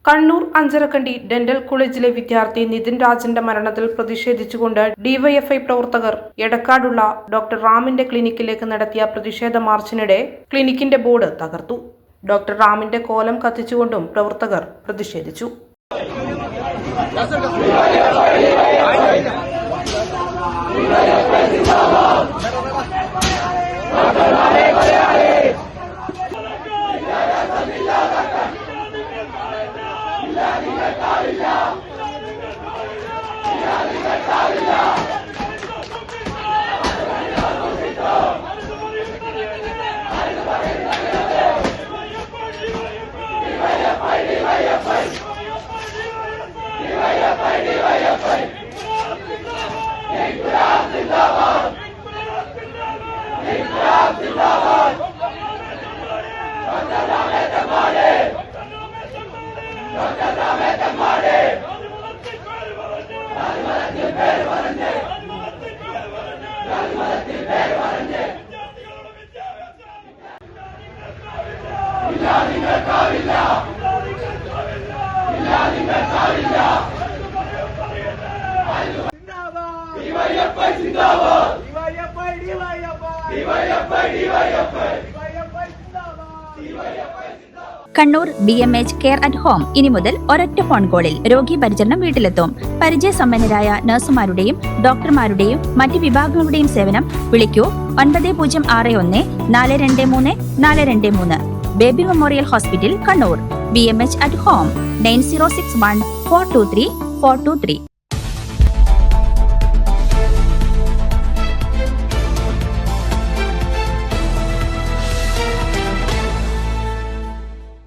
Kannur Anjarakandy dental കോളേജിലെ വിദ്യാർത്ഥി നിതിൻ രാജന്റെ മരണത്തിൽ പ്രതിഷേധിച്ചുകൊണ്ട് ഡിവൈഎഫ്ഐ പ്രവർത്തകർ എടക്കാടുള്ള ഡോക്ടർ റാമിന്റെ ക്ലിനിക്കിലേക്ക് നടത്തിയ പ്രതിഷേധ മാർച്ചിനിടെ ക്ലിനിക്കിന്റെ ബോർഡ് തകർത്തു. ഡോക്ടർ റാമിന്റെ കോലം കത്തിച്ചുകൊണ്ടും പ്രവർത്തകർ പ്രതിഷേധിച്ചു. Kannur BMH care at home ഇനി മുതൽ ഒരൊറ്റ ഫോൺ കോളിൽ രോഗി പരിചരണം വീട്ടിലെത്തും. പരിചയസമ്പന്നരായ നഴ്സുമാരുടെയും ഡോക്ടർമാരുടെയും മറ്റ് വിഭാഗങ്ങളുടെയും സേവനം വിളിക്കൂ 9061 423 423. Baby memorial hospital Kannur. BMH at home 9061 423 423.